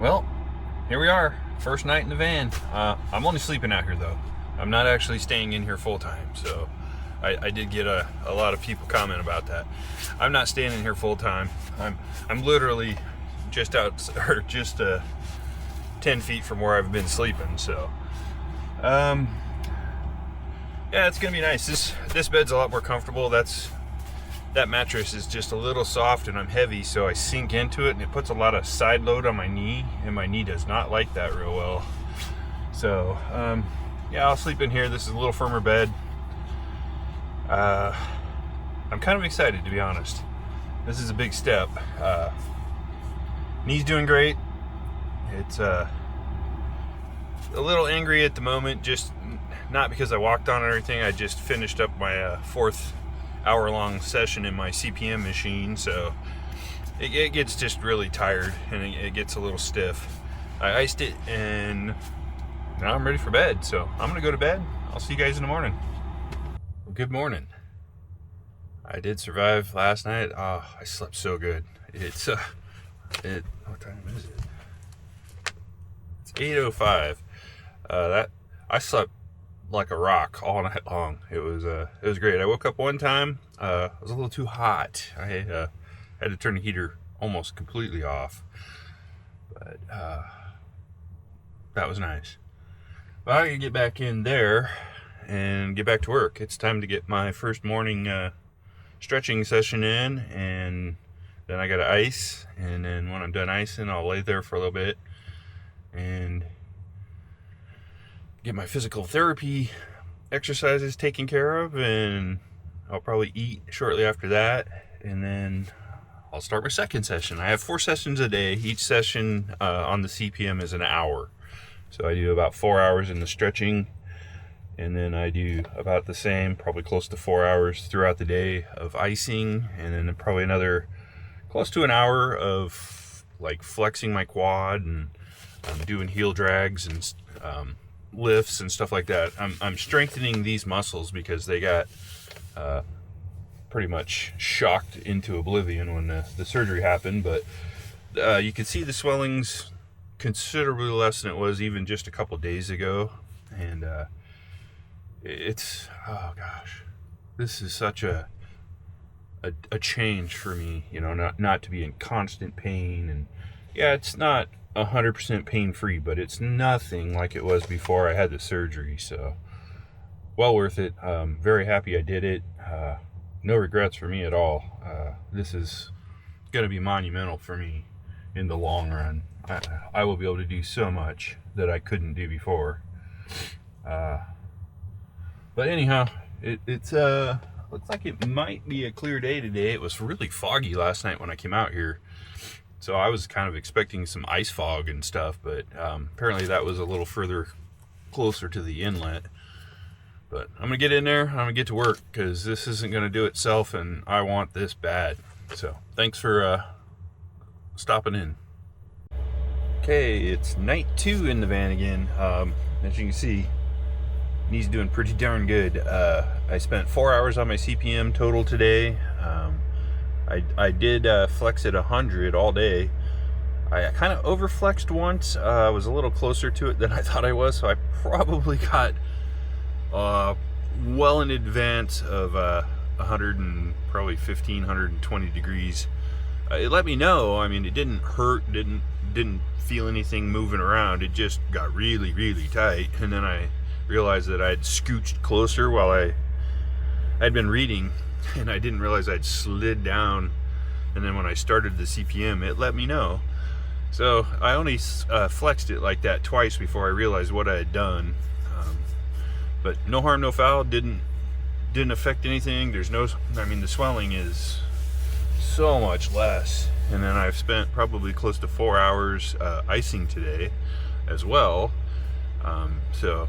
Well, here we are, first night in the van. I'm only sleeping out here though. I'm not actually staying in here full time, so I did get a lot of people comment about that. I'm not staying in here full time. I'm literally just out, or just 10 feet from where I've been sleeping. So, yeah, it's gonna be nice. This bed's a lot more comfortable. That mattress is just a little soft and I'm heavy, so I sink into it and it puts a lot of side load on my knee, and my knee does not like that real well. So, yeah, I'll sleep in here. This is a little firmer bed. I'm kind of excited, to be honest. This is a big step. Knee's doing great. It's a little angry at the moment, just not because I walked on it or anything. I just finished up my fourth hour-long session in my CPM machine, so it gets just really tired and it gets a little stiff. I iced it and now I'm ready for bed, so I'm gonna go to bed. I'll see you guys in the morning. Well, good morning. I did survive last night. Oh, I slept so good. It's what time is it? It's 8:05. That I slept like a rock all night long. It was great. I woke up one time. It was a little too hot. I had to turn the heater almost completely off, but that was nice. But I can get back in there and get back to work. It's time to get my first morning stretching session in, and then I gotta ice, and then when I'm done icing, I'll lay there for a little bit and get my physical therapy exercises taken care of, and I'll probably eat shortly after that, and then I'll start my second session. I have 4 sessions a day. Each session on the CPM is an hour. So I do about 4 hours in the stretching, and then I do about the same, probably close to 4 hours throughout the day of icing, and then probably another close to an hour of like flexing my quad and doing heel drags and lifts and stuff like that. I'm strengthening these muscles because they got pretty much shocked into oblivion when the surgery happened, but you can see the swelling's considerably less than it was even just a couple days ago, and it's, oh gosh, this is such a change for me, you know, not to be in constant pain. And yeah, it's not 100% pain-free, but it's nothing like it was before I had the surgery. So well worth it. Very happy I did it. No regrets for me at all. This is going to be monumental for me in the long run. I will be able to do so much that I couldn't do before. But anyhow, it's looks like it might be a clear day today. It was really foggy last night when I came out here, so I was kind of expecting some ice fog and stuff, but apparently that was a little further closer to the inlet. But I'm gonna get in there, I'm gonna get to work, because this isn't gonna do itself and I want this bad. So thanks for stopping in. Okay, it's night 2 in the van again. As you can see, knee's doing pretty darn good. I spent 4 hours on my CPM total today. I did flex at 100 all day. I kind of overflexed once. I was a little closer to it than I thought I was, so I probably got well in advance of 100 and probably 15, 120 degrees. It let me know. I mean, it didn't hurt, didn't feel anything moving around. It just got really, really tight, and then I realized that I'd scooched closer while I'd been reading, and I didn't realize I'd slid down, and then when I started the CPM, it let me know. So I only flexed it like that twice before I realized what I had done. But no harm, no foul. Didn't affect anything. I mean, the swelling is so much less. And then I've spent probably close to 4 hours icing today as well. So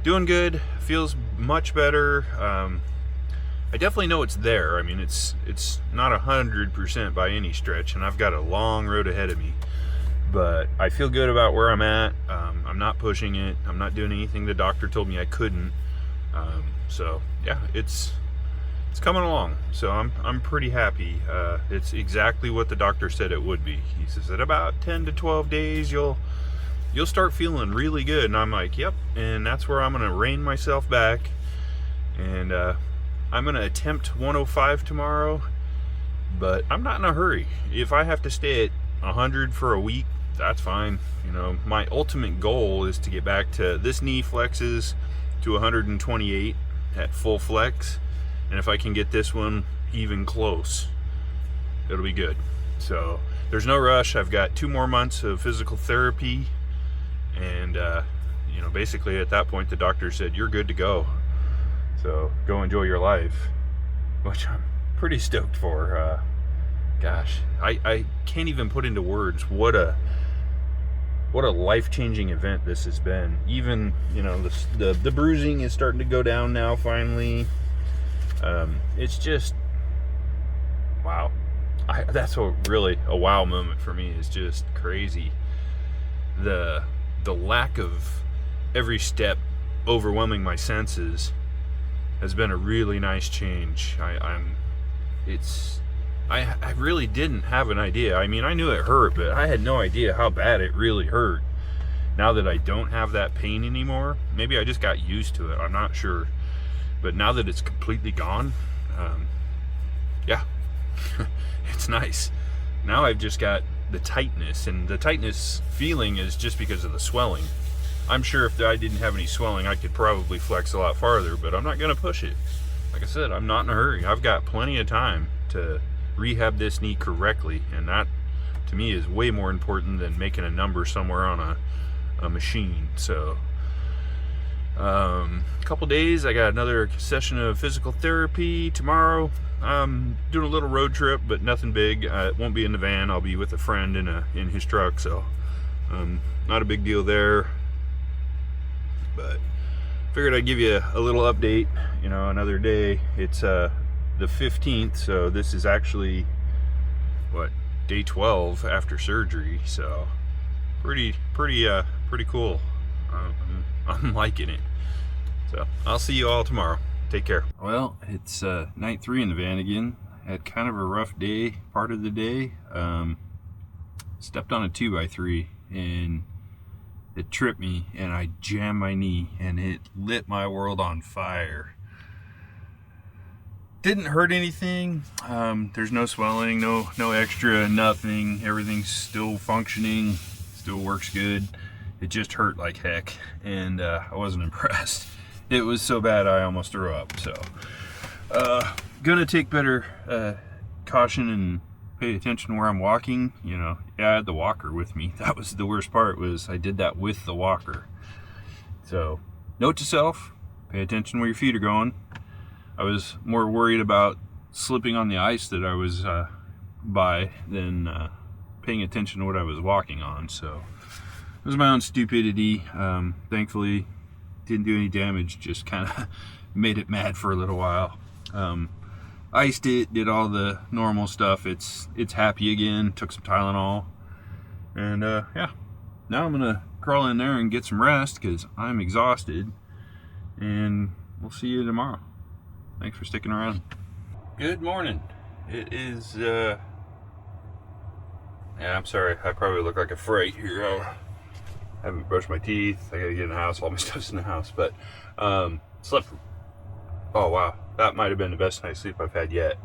doing good, feels much better. I definitely know it's there. I mean, it's not 100% by any stretch, and I've got a long road ahead of me. But I feel good about where I'm at. I'm not pushing it. I'm not doing anything the doctor told me I couldn't. So yeah, it's it's coming along, so I'm pretty happy. It's exactly what the doctor said it would be. He says at about 10 to 12 days you'll start feeling really good, and I'm like, yep. And that's where I'm gonna rein myself back, and I'm gonna attempt 105 tomorrow, but I'm not in a hurry. If I have to stay at 100 for a week, that's fine. You know, my ultimate goal is to get back to, this knee flexes to 128 at full flex, and if I can get this one even close, it'll be good. So there's no rush. I've got 2 more months of physical therapy, and you know, basically at that point the doctor said you're good to go, so go enjoy your life, which I'm pretty stoked for. Gosh, I can't even put into words what a life-changing event this has been. Even, you know, the bruising is starting to go down now finally. It's just wow. That's really a wow moment for me. Is just crazy. The lack of every step overwhelming my senses has been a really nice change. I really didn't have an idea. I mean, I knew it hurt, but I had no idea how bad it really hurt. Now that I don't have that pain anymore, maybe I just got used to it, I'm not sure. But now that it's completely gone, yeah, it's nice. Now I've just got the tightness, and the tightness feeling is just because of the swelling. I'm sure if I didn't have any swelling, I could probably flex a lot farther, but I'm not gonna push it. Like I said, I'm not in a hurry. I've got plenty of time to rehab this knee correctly, and that to me is way more important than making a number somewhere on a machine. So a couple days, I got another session of physical therapy tomorrow. I'm doing a little road trip, but nothing big. It won't be in the van. I'll be with a friend in his truck, so not a big deal there. But figured I'd give you a little update, you know, another day. It's the 15th, so this is actually what, day 12 after surgery, so pretty cool. I'm liking it. So I'll see you all tomorrow. Take care. Well, it's night 3 in the van again. Had kind of a rough day, part of the day. Stepped on a 2x3 and it tripped me, and I jammed my knee, and it lit my world on fire. Didn't hurt anything. There's no swelling, no extra, nothing. Everything's still functioning, still works good. It just hurt like heck, and I wasn't impressed. It was so bad I almost threw up. So gonna take better caution and pay attention where I'm walking. You know, yeah, I had the walker with me. That was the worst part, was I did that with the walker. So note to self, pay attention where your feet are going. I was more worried about slipping on the ice that I was by than paying attention to what I was walking on. So it was my own stupidity. Thankfully didn't do any damage, just kind of made it mad for a little while. Iced it, did all the normal stuff. It's happy again. Took some Tylenol, and yeah, now I'm gonna crawl in there and get some rest because I'm exhausted, and we'll see you tomorrow. Thanks for sticking around. Good morning. It is yeah, I'm sorry, I probably look like a fright here. I haven't brushed my teeth. I gotta get in the house. All my stuff's in the house, but slept. Oh wow, that might have been the best night's sleep I've had yet.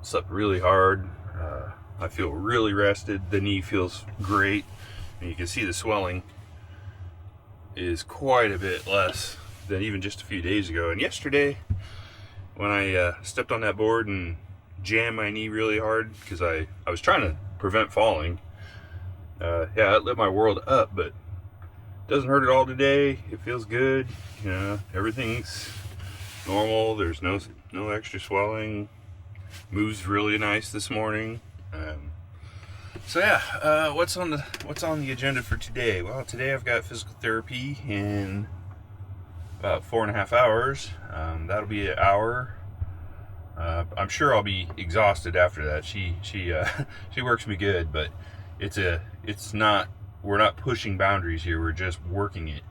Slept really hard. I feel really rested. The knee feels great, and you can see the swelling is quite a bit less than even just a few days ago. And yesterday, when I stepped on that board and jammed my knee really hard, because I was trying to prevent falling, yeah, it lit my world up, but it doesn't hurt at all today. It feels good. You know, everything's normal. There's no extra swelling. Moves really nice this morning. So yeah, what's on the agenda for today? Well, today I've got physical therapy in about 4.5 hours. That'll be an hour. I'm sure I'll be exhausted after that. She works me good, but we're not pushing boundaries here. We're just working it.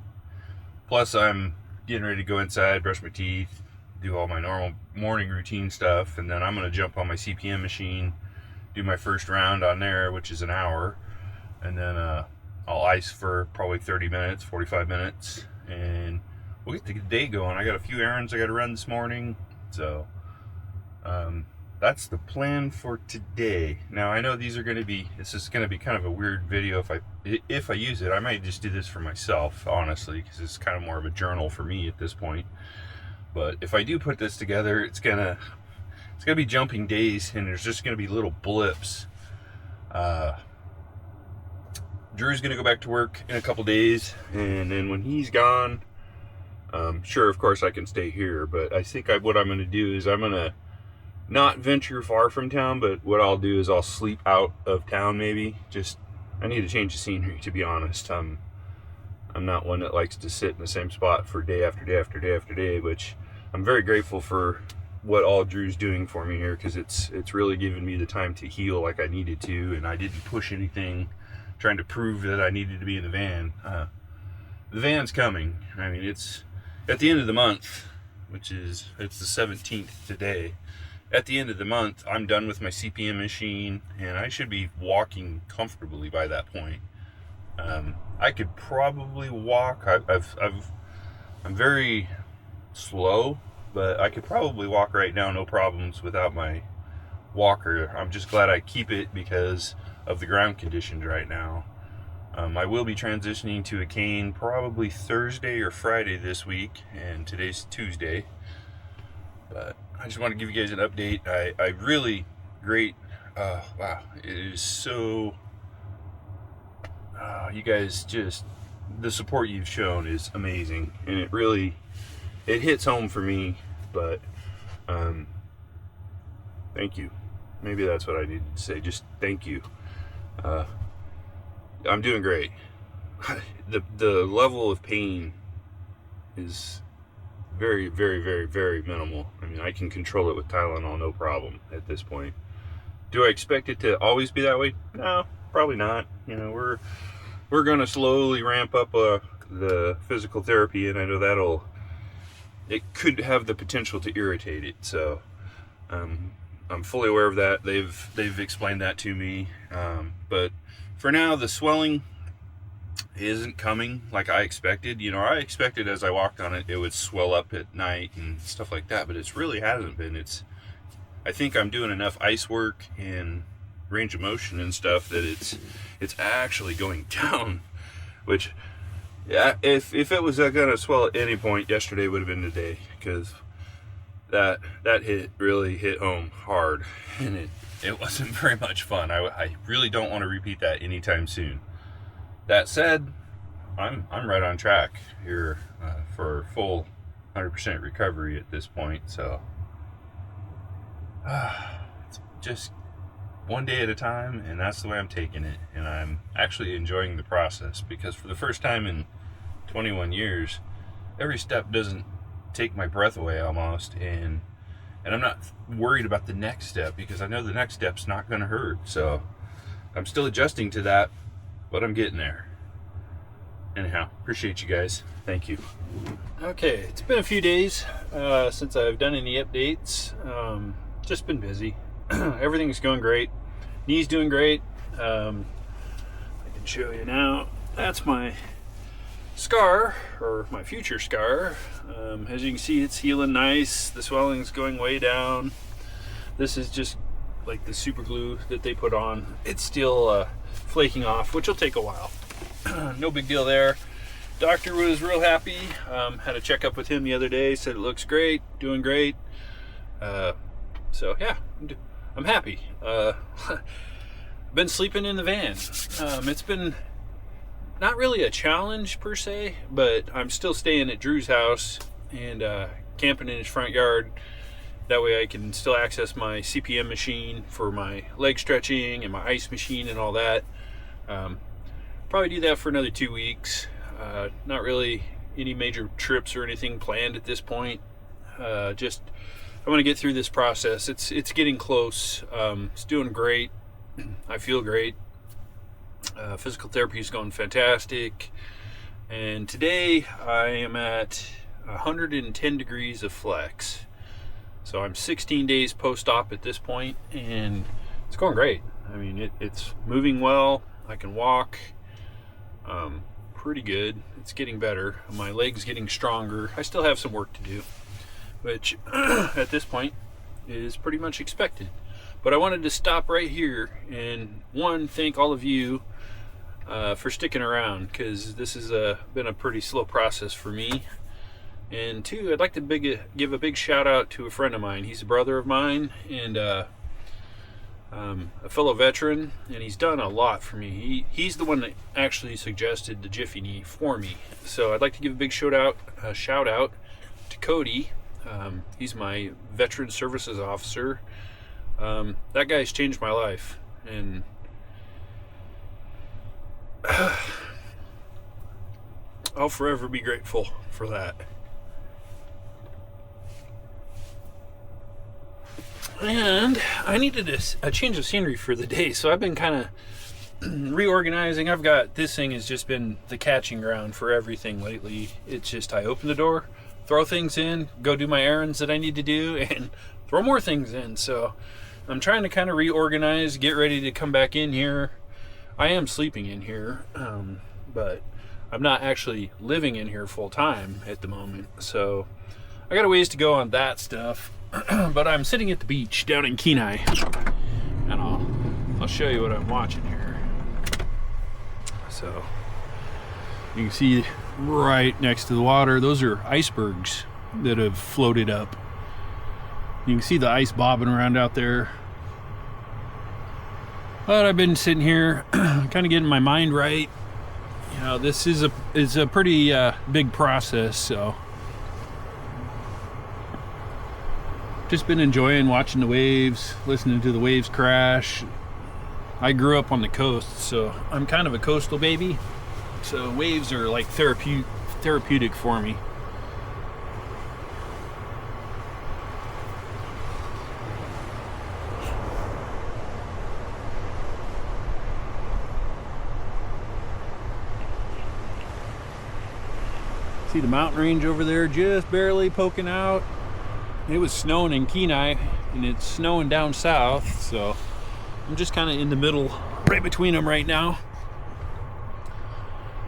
Plus, I'm getting ready to go inside, brush my teeth, do all my normal morning routine stuff, and then I'm going to jump on my CPM machine, do my first round on there, which is an hour, and then I'll ice for probably 30 minutes, 45 minutes, and we'll get the day going. I got a few errands I got to run this morning, so that's the plan for today. Now I know these are going to be, this is going to be kind of a weird video if I use it. I might just do this for myself, honestly, because it's kind of more of a journal for me at this point. But if I do put this together, it's gonna be jumping days, and there's just gonna be little blips. Drew's gonna go back to work in a couple days, and then when he's gone, sure, of course I can stay here, but I think what I'm gonna do is I'm gonna not venture far from town, but what I'll do is I'll sleep out of town maybe. I need to change the scenery, to be honest. I'm not one that likes to sit in the same spot for day after day after day after day, which I'm very grateful for what all Drew's doing for me here, because it's really given me the time to heal like I needed to, and I didn't push anything trying to prove that I needed to be in the van. The van's coming. I mean, it's at the end of the month, it's the 17th today. At the end of the month, I'm done with my CPM machine, and I should be walking comfortably by that point. I could probably walk. I'm very slow, but I could probably walk right now, no problems, without my walker. I'm just glad I keep it because of the ground conditions right now. I will be transitioning to a cane probably Thursday or Friday this week, and today's Tuesday. But I just want to give you guys an update. I really great. Wow, it is so. You guys, just the support you've shown is amazing, and it hits home for me. But thank you. Maybe that's what I needed to say. Just thank you. I'm doing great. The level of pain is very, very, very, very minimal. I mean, I can control it with Tylenol, no problem at this point. Do I expect it to always be that way? No, probably not. You know, we're going to slowly ramp up the physical therapy, and I know it could have the potential to irritate it. So I'm fully aware of that. They've explained that to me. But for now, the swelling isn't coming like I expected. You know, I expected as I walked on it, it would swell up at night and stuff like that, but it really hasn't been. I think I'm doing enough ice work and range of motion and stuff that it's actually going down, which, yeah, if it was gonna swell at any point, yesterday would have been today, because that really hit home hard, and it wasn't very much fun. I really don't want to repeat that anytime soon. That said, I'm right on track here for full 100% recovery at this point. So it's just one day at a time, and that's the way I'm taking it. And I'm actually enjoying the process, because for the first time in 21 years, every step doesn't take my breath away almost, and I'm not worried about the next step, because I know the next step's not going to hurt. So I'm still adjusting to that, but I'm getting there. Anyhow, appreciate you guys. Thank you. Okay, it's been a few days since I've done any updates. Just been busy. Everything's going great. Knee's doing great. I can show you now. That's my scar, or my future scar. As you can see, it's healing nice. The swelling's going way down. This is just like the super glue that they put on. It's still flaking off, which will take a while. No big deal there. Doctor was real happy. Had a checkup with him the other day. Said it looks great, doing great. So yeah, I'm happy. Been sleeping in the van. It's been not really a challenge per se, but I'm still staying at Drew's house and camping in his front yard. That way I can still access my CPM machine for my leg stretching and my ice machine and all that. Probably do that for another 2 weeks. Not really any major trips or anything planned at this point. Just I want to get through this process. It's getting close. It's doing great. I feel great. Physical therapy is going fantastic. And today I am at 110 degrees of flex. So I'm 16 days post-op at this point, and it's going great. I mean, it's moving well. I can walk pretty good. It's getting better. My leg's getting stronger. I still have some work to do, which at this point is pretty much expected. But I wanted to stop right here and, one, thank all of you for sticking around, because this has been a pretty slow process for me. And two, I'd like to give a big shout out to a friend of mine. He's a brother of mine and a fellow veteran, and he's done a lot for me. He's the one that actually suggested the Jiffy Knee for me. So I'd like to give a big shout out to Cody. He's my veteran services officer. That guy's changed my life, and I'll forever be grateful for that. And I needed a change of scenery for the day, so I've been kind of reorganizing. This thing has just been the catching ground for everything lately. It's just, I open the door, throw things in, go do my errands that I need to do, and throw more things in. So I'm trying to kind of reorganize, get ready to come back in here. I am sleeping in here, but I'm not actually living in here full time at the moment. So I got a ways to go on that stuff. But I'm sitting at the beach down in Kenai, and I'll show you what I'm watching here. So you can see right next to the water, those are icebergs that have floated up. You can see the ice bobbing around out there. But I've been sitting here kind of getting my mind right. You know, this is a pretty big process, so just been enjoying watching the waves, listening to the waves crash. I grew up on the coast, so I'm kind of a coastal baby. So waves are like therapeutic for me. See the mountain range over there just barely poking out. It was snowing in Kenai, and it's snowing down south, so I'm just kind of in the middle, right between them right now.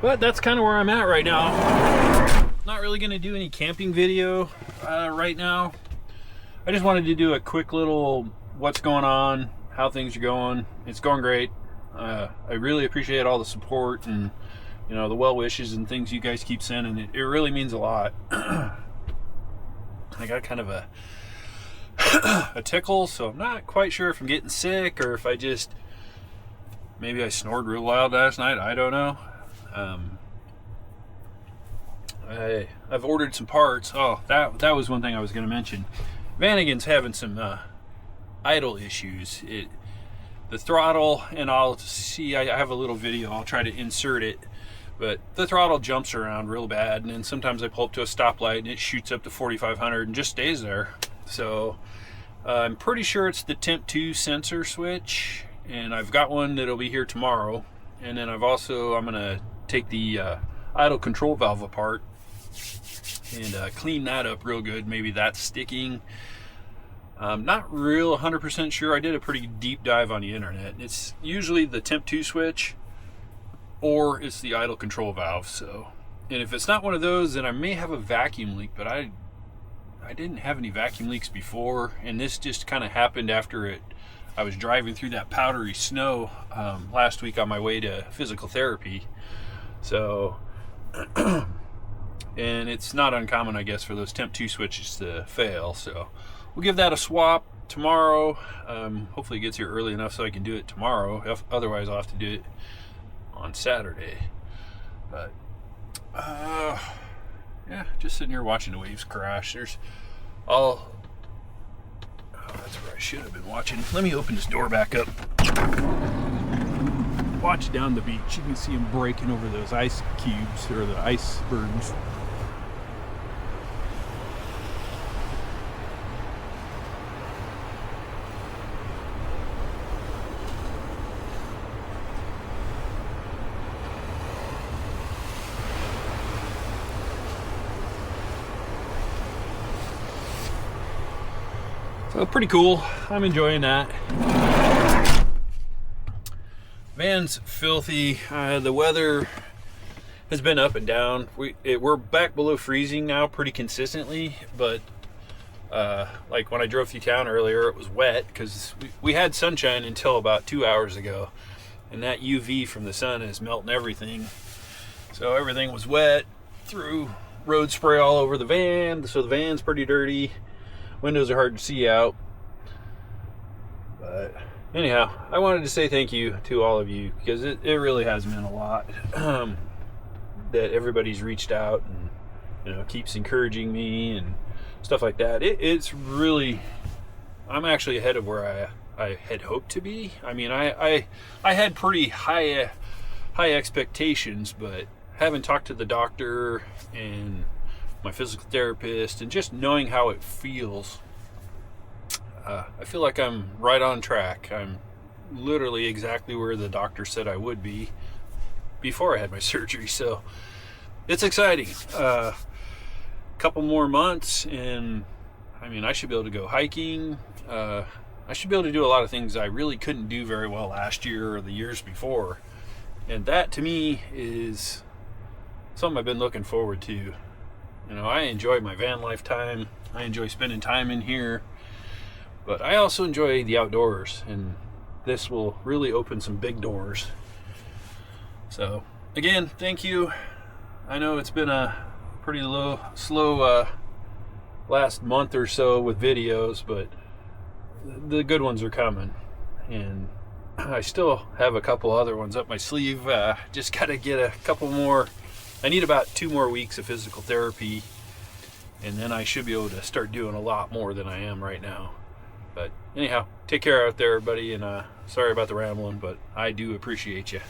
But that's kind of where I'm at right now. Not really going to do any camping video right now. I just wanted to do a quick little what's going on, how things are going. It's going great. I really appreciate all the support and, you know, the well wishes and things you guys keep sending. It really means a lot. I got kind of a tickle, so I'm not quite sure if I'm getting sick or if maybe I snored real loud last night. I don't know. I've ordered some parts. Oh, that was one thing I was going to mention. Vanagon's having some idle issues. The throttle, and I'll see, I have a little video, I'll try to insert it. But the throttle jumps around real bad, and then sometimes I pull up to a stoplight and it shoots up to 4,500 and just stays there. So I'm pretty sure it's the Temp 2 sensor switch, and I've got one that'll be here tomorrow. And then I'm gonna take the idle control valve apart and clean that up real good. Maybe that's sticking. I'm not real 100% sure. I did a pretty deep dive on the internet. It's usually the Temp 2 switch, or it's the idle control valve. So, and if it's not one of those, then I may have a vacuum leak, but I didn't have any vacuum leaks before, and this just kind of happened after I was driving through that powdery snow last week on my way to physical therapy. So, and it's not uncommon, I guess, for those Temp 2 switches to fail. So we'll give that a swap tomorrow. Hopefully it gets here early enough so I can do it tomorrow. Otherwise I'll have to do it on Saturday. But yeah, just sitting here watching the waves crash. That's where I should have been watching. Let me open this door back up. Watch down the beach. You can see them breaking over those ice cubes, or the icebergs. Well, pretty cool. I'm enjoying that. Van's filthy. The weather has been up and down. We're back below freezing now pretty consistently, but like when I drove through town earlier, it was wet because we had sunshine until about 2 hours ago, and that UV from the sun is melting everything. So everything was wet, threw road spray all over the van, so the van's pretty dirty. Windows are hard to see out. But anyhow, I wanted to say thank you to all of you, because it really has meant a lot that everybody's reached out and keeps encouraging me and stuff like that. It's really, I'm actually ahead of where I had hoped to be. I mean, I had pretty high expectations, but having talked to the doctor and my physical therapist and just knowing how it feels, I feel like I'm right on track. I'm literally exactly where the doctor said I would be before I had my surgery. So it's exciting. Couple more months and I mean, I should be able to go hiking. I should be able to do a lot of things I really couldn't do very well last year or the years before. And that to me is something I've been looking forward to. I enjoy my van life time. I enjoy spending time in here, but I also enjoy the outdoors, and this will really open some big doors. So again, thank you. I know it's been a pretty slow last month or so with videos, but the good ones are coming, and I still have a couple other ones up my sleeve. Just gotta get a couple more. I need about 2 more weeks of physical therapy, and then I should be able to start doing a lot more than I am right now. But anyhow, take care out there, everybody, and sorry about the rambling, but I do appreciate you.